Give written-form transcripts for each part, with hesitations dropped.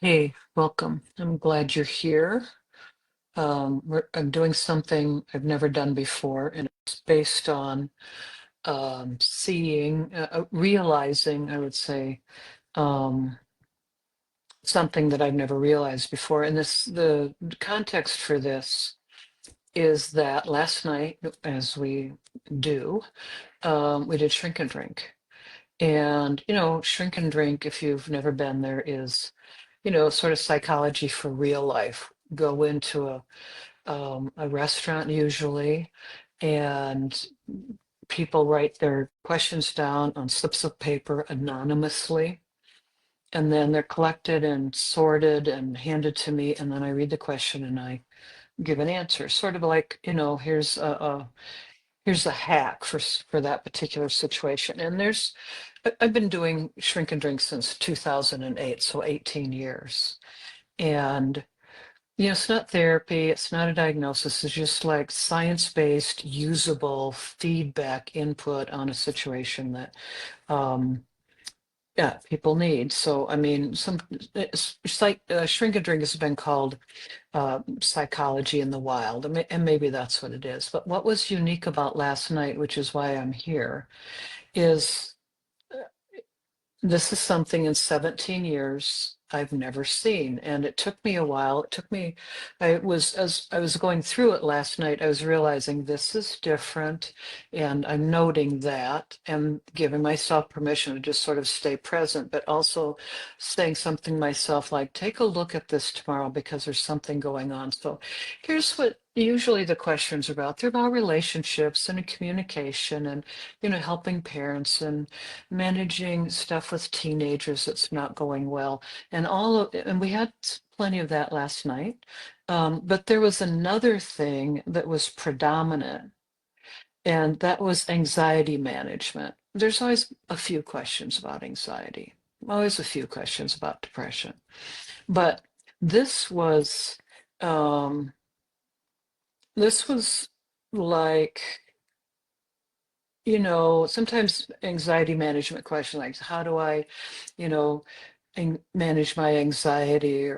Hey, welcome. I'm glad you're here. I'm doing something I've never done before, and it's based on realizing, I would say, um, something that I've never realized before. And the context for this is that last night, as we do, we did shrink and drink. And, shrink and drink, if you've never been there, is, sort of psychology for real life. Go into a restaurant usually, and people write their questions down on slips of paper anonymously, and then they're collected and sorted and handed to me, and then I read the question and I give an answer, sort of like, here's a hack for that particular situation. And I've been doing shrink and drink since 2008, so 18 years. And it's not therapy, it's not a diagnosis, it's just like science-based, usable feedback input on a situation that um yeah, people need. So I mean, it's like shrink and drink has been called psychology in the wild, and maybe that's what it is. But what was unique about last night, which is why I'm here, is this is something in 17 years I've never seen. And it took me a while. As I was going through it last night, I was realizing this is different. And I'm noting that and giving myself permission to just sort of stay present, but also saying something to myself like, take a look at this tomorrow because there's something going on. So here's what usually the questions are about. They're about relationships and communication and, helping parents and managing stuff with teenagers that's not going well, and we had plenty of that last night. But there was another thing that was predominant, and that was anxiety management. There's always a few questions about anxiety, always a few questions about depression, but this was um, this was like, sometimes anxiety management question like, how do I, you know, manage my anxiety,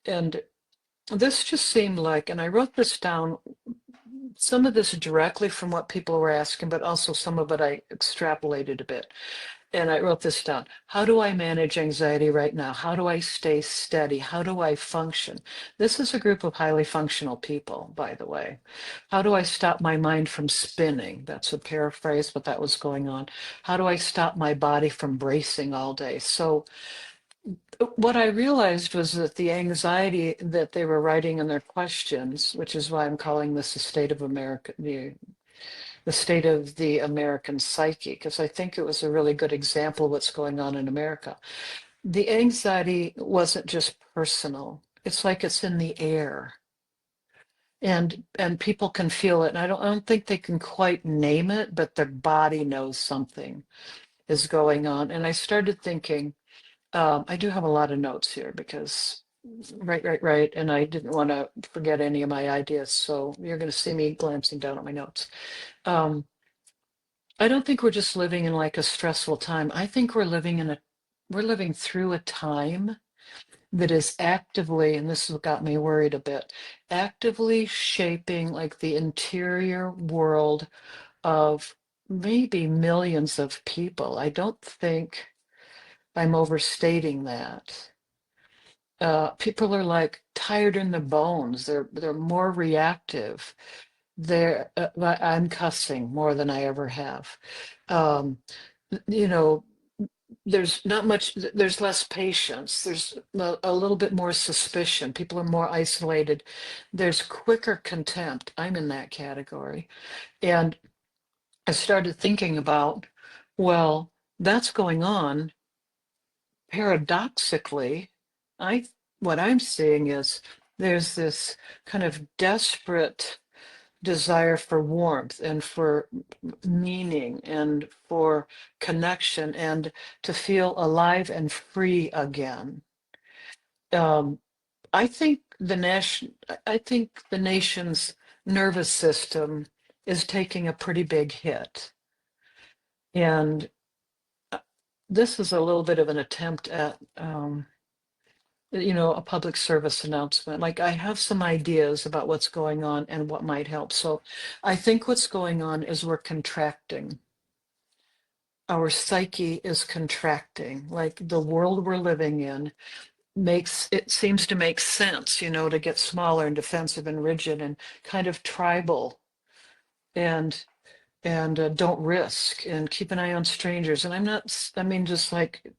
and this just seemed like, and I wrote this down, some of this directly from what people were asking, but also some of it I extrapolated a bit. And I wrote this down. How do I manage anxiety right now? How do I stay steady? How do I function? This is a group of highly functional people, by the way. How do I stop my mind from spinning? That's a paraphrase, but that was going on. How do I stop my body from bracing all day? So what I realized was that the anxiety that they were writing in their questions, which is why I'm calling this the state of America, the state of the American psyche, because I think it was a really good example of what's going on in America. The anxiety wasn't just personal. It's like it's in the air. And people can feel it. And I don't think they can quite name it, but their body knows something is going on. And I started thinking, I do have a lot of notes here because right. And I didn't want to forget any of my ideas. So you're going to see me glancing down at my notes. Um, I don't think we're just living in like a stressful time. I think we're living through a time that is actively, and this has got me worried a bit, actively shaping like the interior world of maybe millions of people. I don't think I'm overstating that. People are like tired in the bones. They're more reactive. I'm cussing more than I ever have. Um, you know, there's not much. There's less patience. There's a little bit more suspicion. People are more isolated. There's quicker contempt. I'm in that category, and I started thinking about, well, that's going on paradoxically. I what I'm seeing is there's this kind of desperate desire for warmth and for meaning and for connection and to feel alive and free again. Um, I think the nation's nervous system is taking a pretty big hit, and this is a little bit of an attempt at a public service announcement. Like I have some ideas about what's going on and what might help. So I think what's going on is we're contracting. Our psyche is contracting. Like the world we're living in makes it seems to make sense, to get smaller and defensive and rigid and kind of tribal and don't risk and keep an eye on strangers. And I mean, just like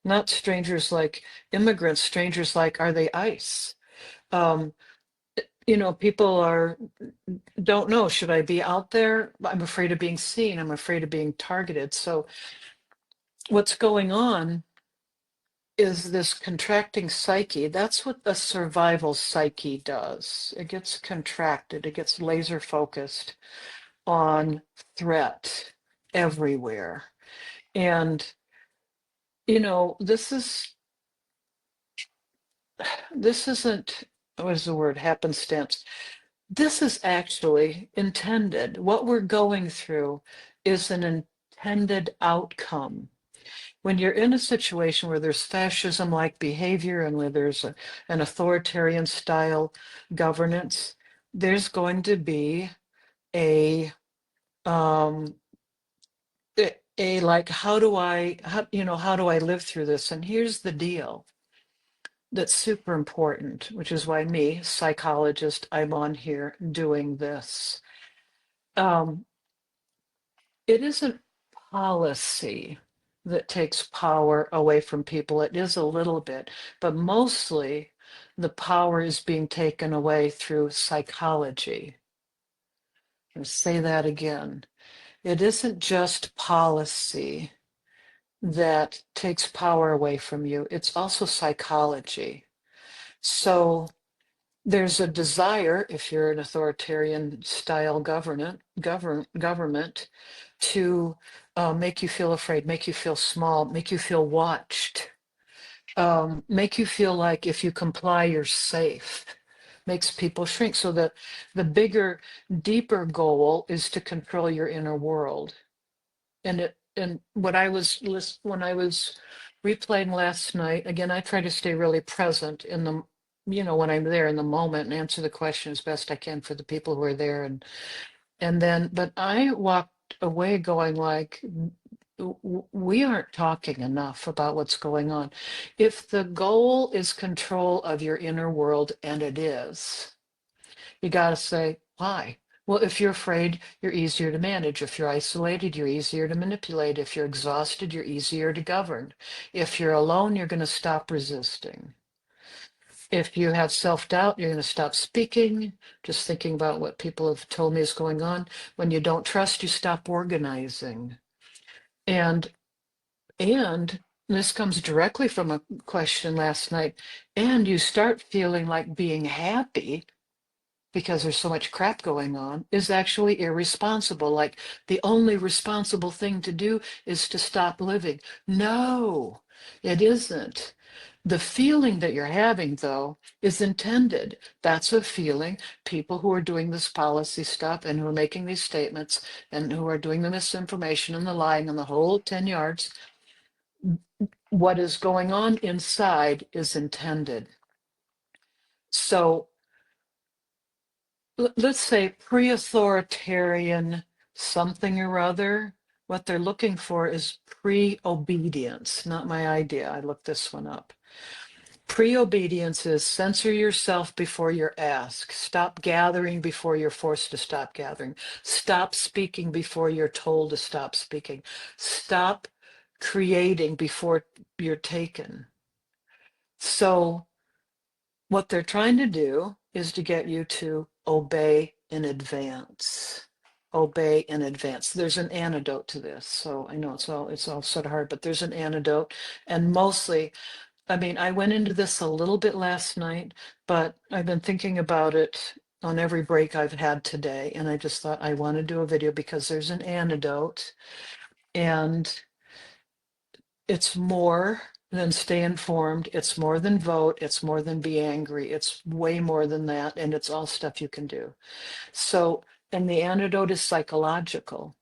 not strangers like immigrants, strangers like, are they ICE? Um, People don't know, should I be out there? I'm afraid of being seen. I'm afraid of being targeted. So what's going on is this contracting psyche. That's what the survival psyche does. It gets contracted, it gets laser focused on threat everywhere. And, this isn't, what is the word, happenstance. This is actually intended. What we're going through is an intended outcome. When you're in a situation where there's fascism like behavior and where there's an authoritarian style governance, there's going to be a, um, like, how do I live through this? And here's the deal that's super important, which is why me, psychologist, I'm on here doing this. Um, it isn't policy that takes power away from people. It is a little bit, but mostly the power is being taken away through psychology. I'll say that again. It isn't just policy that takes power away from you, it's also psychology. So there's a desire, if you're an authoritarian style government, to make you feel afraid, make you feel small, make you feel watched, make you feel like if you comply, you're safe. Makes people shrink. So that the bigger, deeper goal is to control your inner world. And what I was when I was replaying last night, again, I try to stay really present in the, when I'm there in the moment and answer the question as best I can for the people who are there. And then, but I walked away going like, we aren't talking enough about what's going on. If the goal is control of your inner world, and it is, you got to say, why? Well, if you're afraid, you're easier to manage. If you're isolated, you're easier to manipulate. If you're exhausted, you're easier to govern. If you're alone, you're going to stop resisting. If you have self-doubt, you're going to stop speaking, just thinking about what people have told me is going on. When you don't trust, you stop organizing. And this comes directly from a question last night, and you start feeling like being happy because there's so much crap going on is actually irresponsible. Like the only responsible thing to do is to stop living. No, it isn't. The feeling that you're having, though, is intended. That's a feeling. People who are doing this policy stuff and who are making these statements and who are doing the misinformation and the lying and the whole 10 yards, what is going on inside is intended. So let's say pre-authoritarian something or other, what they're looking for is pre-obedience, not my idea. I looked this one up. Pre-obedience is censor yourself before you're asked. Stop gathering before you're forced to stop gathering. Stop speaking before you're told to stop speaking. Stop creating before you're taken. So what they're trying to do is to get you to obey in advance. Obey in advance. There's an antidote to this. So I know it's all sort of hard, but there's an antidote. And mostly, I mean, I went into this a little bit last night, but I've been thinking about it on every break I've had today. And I just thought I want to do a video because there's an antidote. And it's more than stay informed. It's more than vote. It's more than be angry. It's way more than that. And it's all stuff you can do. So, and the antidote is psychological.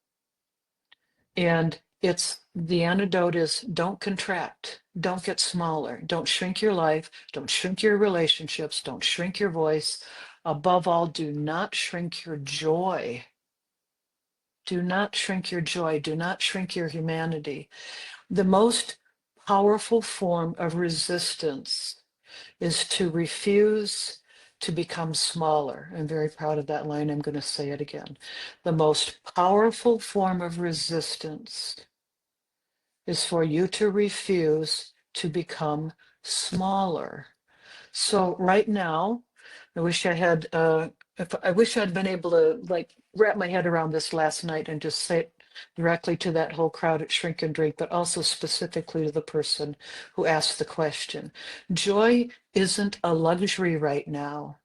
And It's the antidote is don't contract, don't get smaller, don't shrink your life, don't shrink your relationships, don't shrink your voice. Above all, do not shrink your joy. Do not shrink your joy. Do not shrink your humanity. The most powerful form of resistance is to refuse to become smaller. I'm very proud of that line. I'm going to say it again. The most powerful form of resistance is for you to refuse to become smaller. So right now, I wish I had, if I wish I'd been able to like wrap my head around this last night and just say it directly to that whole crowd at Shrink and Drink, but also specifically to the person who asked the question. Joy isn't a luxury right now.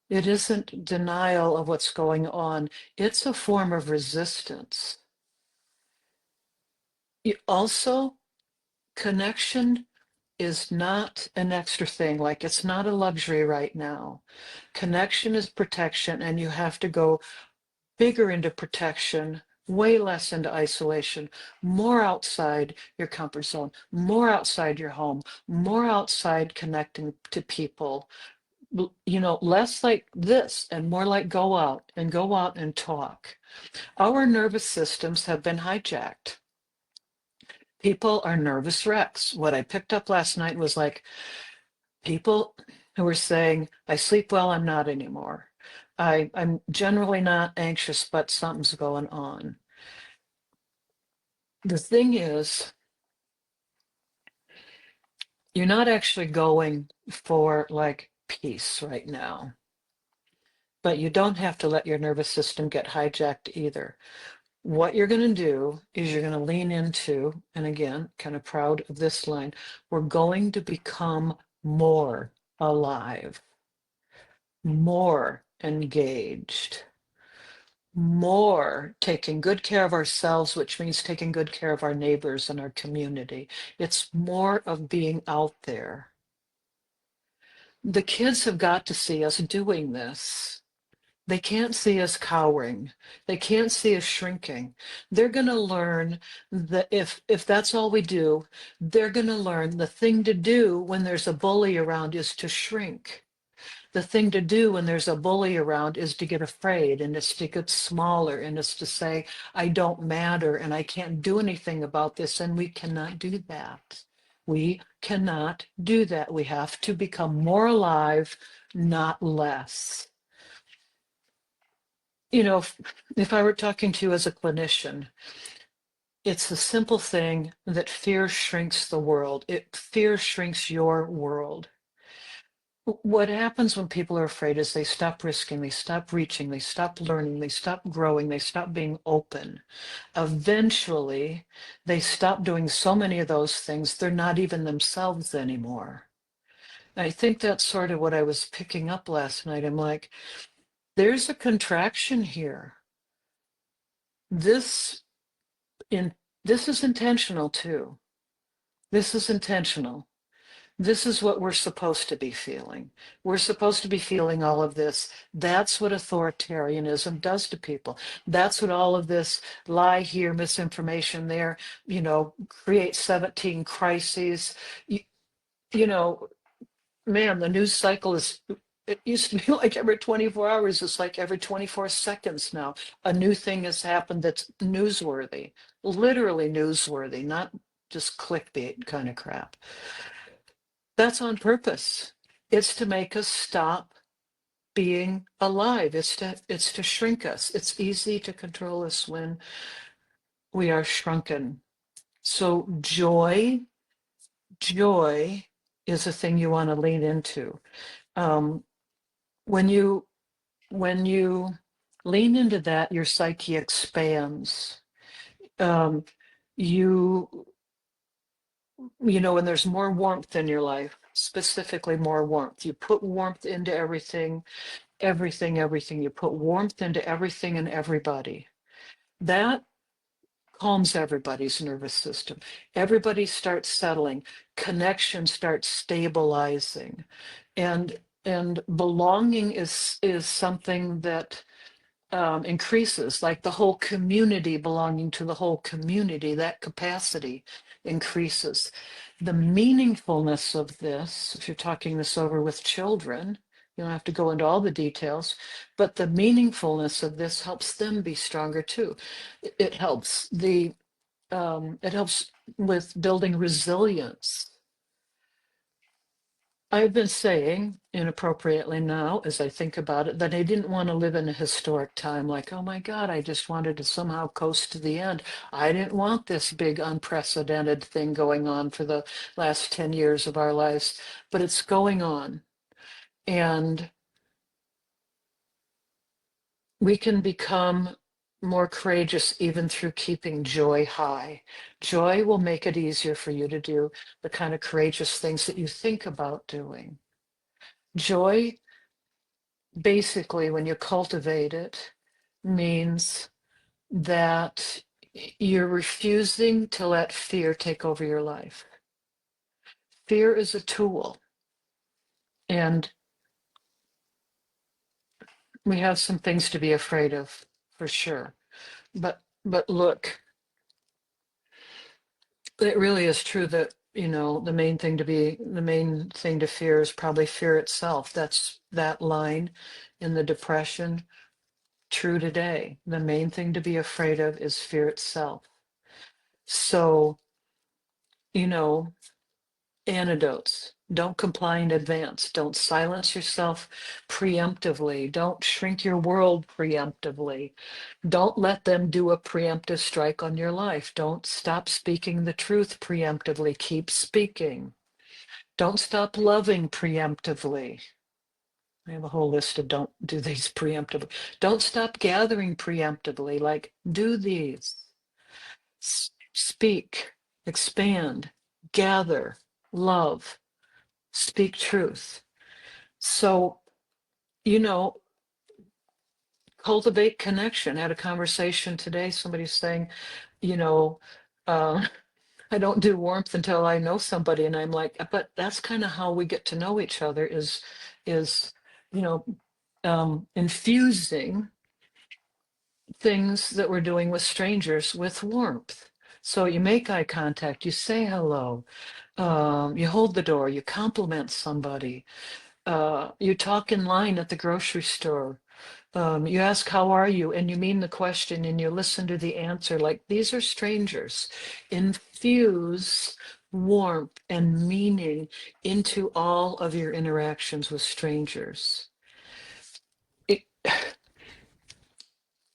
It isn't denial of what's going on. It's a form of resistance. Also, connection is not an extra thing, like it's not a luxury right now. Connection is protection, and you have to go bigger into protection, way less into isolation, more outside your comfort zone, more outside your home, more outside connecting to people. Less like this and more like go out and talk. Our nervous systems have been hijacked. People are nervous wrecks. What I picked up last night was like, people who are saying, I sleep well, I'm not anymore. I'm generally not anxious, but something's going on. The thing is, you're not actually going for like peace right now, but you don't have to let your nervous system get hijacked either. What you're going to do is you're going to lean into, and again, kind of proud of this line, we're going to become more alive, more engaged, more taking good care of ourselves, which means taking good care of our neighbors and our community. It's more of being out there. The kids have got to see us doing this. They can't see us cowering. They can't see us shrinking. They're going to learn that if that's all we do, they're going to learn the thing to do when there's a bully around is to shrink. The thing to do when there's a bully around is to get afraid, and it's to get smaller, and it's to say, I don't matter and I can't do anything about this. And we cannot do that. We cannot do that. We have to become more alive, not less. If I were talking to you as a clinician, it's a simple thing that fear shrinks the world. Fear shrinks your world. What happens when people are afraid is they stop risking, they stop reaching, they stop learning, they stop growing, they stop being open. Eventually, they stop doing so many of those things, they're not even themselves anymore. And I think that's sort of what I was picking up last night. I'm like, there's a contraction here. This is intentional too. This is intentional. This is what we're supposed to be feeling. We're supposed to be feeling all of this. That's what authoritarianism does to people. That's what all of this lie here, misinformation there, create 17 crises. You, you know, Man, the news cycle it used to be like every 24 hours. It's like every 24 seconds now. A new thing has happened that's newsworthy, literally newsworthy, not just clickbait kind of crap. That's on purpose. It's to make us stop being alive. It's to shrink us. It's easy to control us when we are shrunken. So joy is a thing you want to lean into. Um, when you lean into that, your psyche expands. Um, you when there's more warmth in your life, specifically more warmth, you put warmth into everything. You put warmth into everything and everybody. That calms everybody's nervous system. Everybody starts settling. Connection starts stabilizing, and belonging is something that increases, like the whole community belonging to the whole community, that capacity increases. The meaningfulness of this, if you're talking this over with children, you don't have to go into all the details, but the meaningfulness of this helps them be stronger too. It helps it helps with building resilience. I've been saying inappropriately now, as I think about it, that I didn't want to live in a historic time like, oh my God, I just wanted to somehow coast to the end. I didn't want this big unprecedented thing going on for the last 10 years of our lives, but it's going on. And we can become more courageous even through keeping joy high. Joy will make it easier for you to do the kind of courageous things that you think about doing. Joy, basically, when you cultivate it, means that you're refusing to let fear take over your life. Fear is a tool, and we have some things to be afraid of, for sure. But look, it really is true that, the main thing to fear is probably fear itself. That's that line in the Depression, true today. The main thing to be afraid of is fear itself. So, you know, antidotes. Don't comply in advance. Don't silence yourself preemptively. Don't shrink your world preemptively. Don't let them do a preemptive strike on your life. Don't stop speaking the truth preemptively. Keep speaking. Don't stop loving preemptively. I have a whole list of don't do these preemptively. Don't stop gathering preemptively, like do these. Speak, expand, gather, love, speak truth. So, you know, cultivate connection. I had a conversation today. Somebody's saying, you know, uh, I don't do warmth until I know somebody, and I'm like, but that's kind of how we get to know each other. Is you know, infusing things that we're doing with strangers with warmth. So you make eye contact, you say hello, you hold the door, you compliment somebody, you talk in line at the grocery store. You ask, how are you? And you mean the question and you listen to the answer like these are strangers. Infuse warmth and meaning into all of your interactions with strangers. It,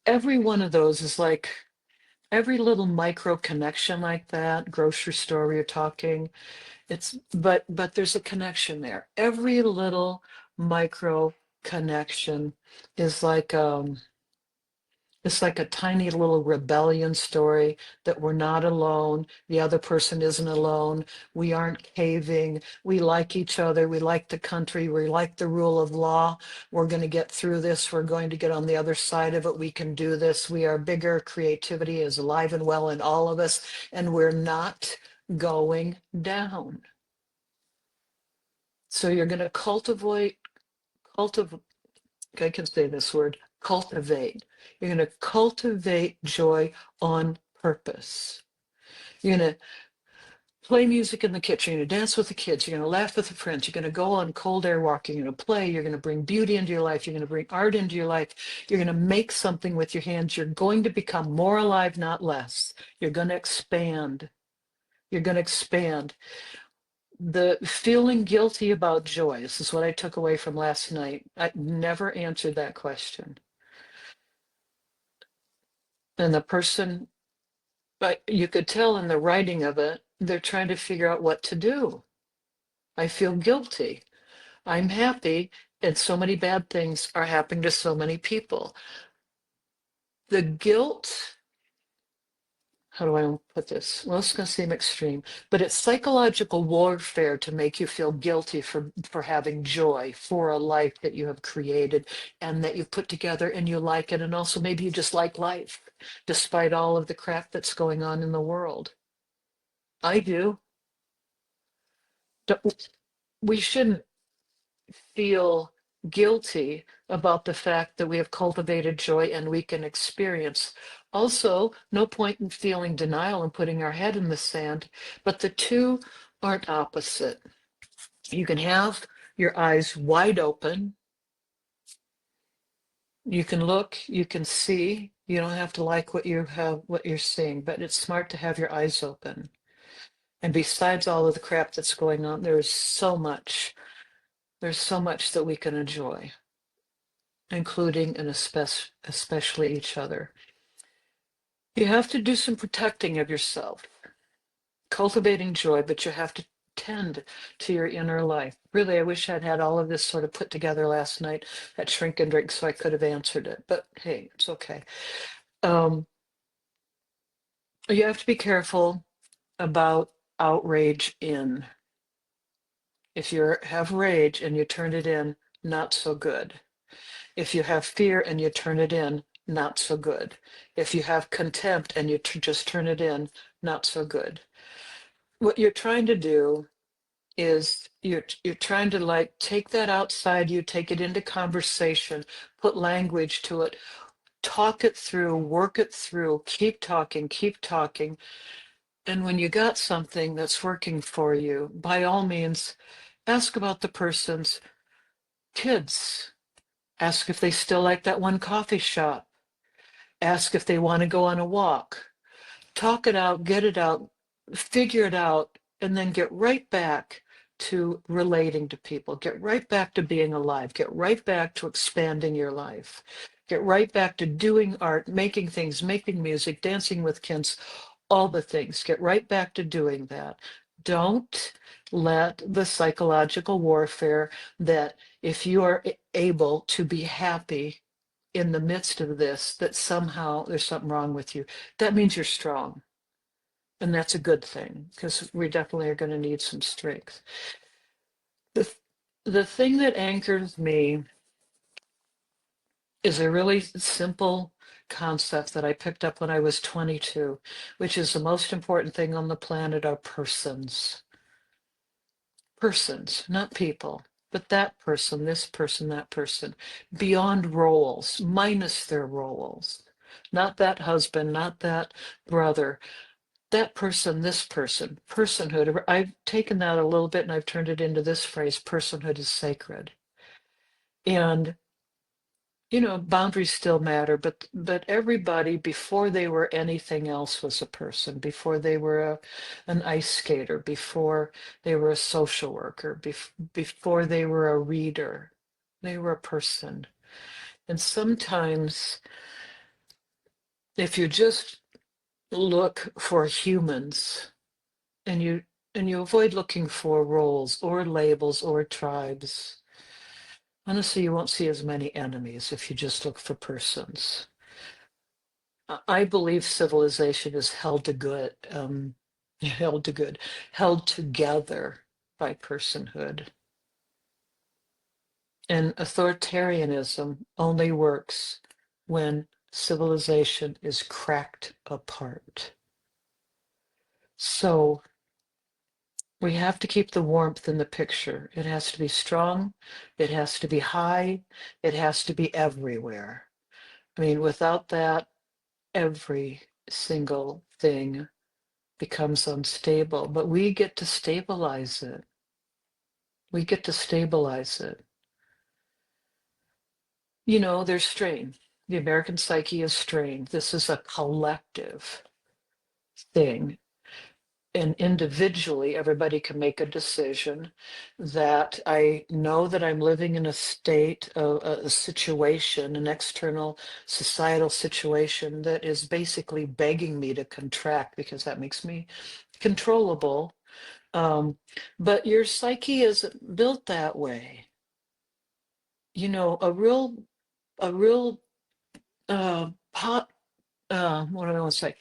every one of those is like every little micro connection like that, grocery store where you're talking, but there's a connection there. Every little micro connection is like it's like a tiny little rebellion story that we're not alone. The other person isn't alone. We aren't caving. We like each other. We like the country. We like the rule of law. We're going to get through this. We're going to get on the other side of it. We can do this. We are bigger. Creativity is alive and well in all of us, and we're not going down. So you're going to cultivate, I can say this word, cultivate. You're going to cultivate joy on purpose. You're going to play music in the kitchen. You're going to dance with the kids. You're going to laugh with the friends. You're going to go on cold air walk. You're going to play. You're going to bring beauty into your life. You're going to bring art into your life. You're going to make something with your hands. You're going to become more alive, not less. You're going to expand. You're going to expand. The feeling guilty about joy, this is what I took away from last night. I never answered that question. And the person, but you could tell in the writing of it, they're trying to figure out what to do. I feel guilty. I'm happy, and so many bad things are happening to so many people. The guilt, how do I put this? Well, it's going to seem extreme, but it's psychological warfare to make you feel guilty for having joy for a life that you have created and that you've put together and you like it. And also maybe you just like life despite all of the crap that's going on in the world. I do. We shouldn't feel guilty about the fact that we have cultivated joy and we can experience. Also, no point in feeling denial and putting our head in the sand, but the two aren't opposite. You can have your eyes wide open. You can look, you can see. You don't have to like what you're seeing, but it's smart to have your eyes open. And besides all of the crap that's going on, there's so much that we can enjoy, including and especially each other. You have to do some protecting of yourself, cultivating joy, but you have to tend to your inner life. Really, I wish I'd had all of this sort of put together last night at Shrink and Drink so I could have answered it, but hey, it's okay. Um, you have to be careful about outrage in. If you have rage and you turn it in, not so good. If you have fear and you turn it in, not so good. If you have contempt and you just turn it in, not so good. What you're trying to do is you're trying to like take that outside you, take it into conversation, put language to it, talk it through, work it through, keep talking, keep talking. And when you got something that's working for you, by all means, ask about the person's kids. Ask if they still like that one coffee shop. Ask if they want to go on a walk. Talk it out, figure it out, and then get right back to relating to people. Get right back to being alive. Get right back to expanding your life. Get right back to doing art, making things, making music, dancing with kids, all the things. Get right back to doing that. Don't let the psychological warfare that if you are able to be happy in the midst of this, that somehow there's something wrong with you. That means you're strong. And that's a good thing because we definitely are going to need some strength. The, the thing that anchors me is a really simple concept that I picked up when I was 22, which is the most important thing on the planet are persons. Persons, not people, but that person, this person, that person, beyond roles, minus their roles. Not that husband, not that brother, that person, this person, personhood. I've taken that a little bit and I've turned it into this phrase, personhood is sacred. And boundaries still matter, but everybody before they were anything else was a person, before they were an ice skater, before they were a social worker, before they were a reader, they were a person. And sometimes if you just look for humans and you avoid looking for roles or labels or tribes, honestly, you won't see as many enemies if you just look for persons. I believe civilization is held to good, held to good, held together by personhood. And authoritarianism only works when civilization is cracked apart. So we have to keep the warmth in the picture. It has to be strong, it has to be high, it has to be everywhere. I mean, without that, every single thing becomes unstable, but we get to stabilize it. We get to stabilize it. There's strain. The American psyche is strained. This is a collective thing. And individually, everybody can make a decision that I know that I'm living in a state of a situation, an external societal situation that is basically begging me to contract because that makes me controllable. But your psyche isn't built that way. A real pot. What do I want to say?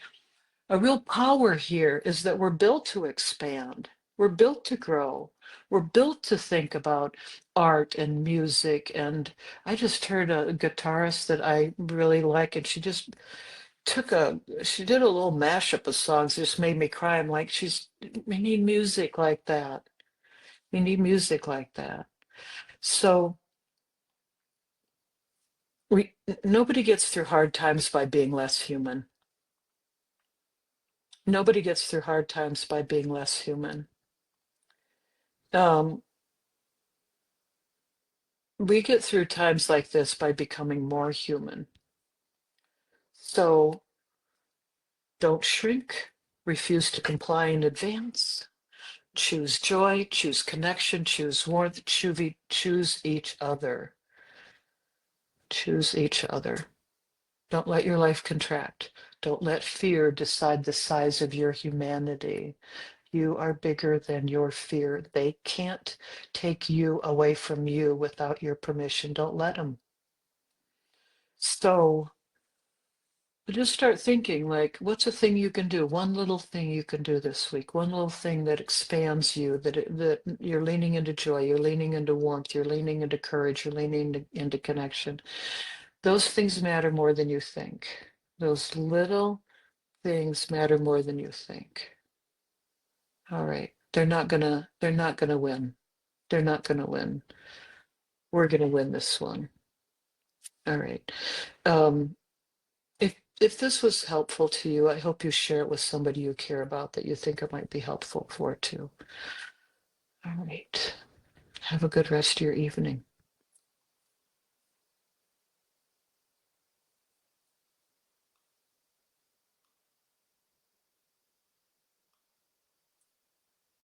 A real power here is that we're built to expand. We're built to grow. We're built to think about art and music. And I just heard a guitarist that I really like, and she did a little mashup of songs, just made me cry. I'm like, we need music like that. We need music like that. So Nobody gets through hard times by being less human. Nobody gets through hard times by being less human. Um, we get through times like this by becoming more human. So don't shrink, refuse to comply in advance. Choose joy, choose connection, choose warmth, choose each other. Choose each other. Don't let your life contract. Don't let fear decide the size of your humanity. You are bigger than your fear. They can't take you away from you without your permission. Don't let them. So just start thinking like, what's a thing you can do? One little thing you can do this week. One little thing that expands you, that you're leaning into joy, you're leaning into warmth, you're leaning into courage, you're leaning into connection. Those things matter more than you think. Those little things matter more than you think. All right. They're not gonna win. They're not gonna win. We're gonna win this one. All right. Um, if this was helpful to you, I hope you share it with somebody you care about that you think it might be helpful for too. All right. Have a good rest of your evening.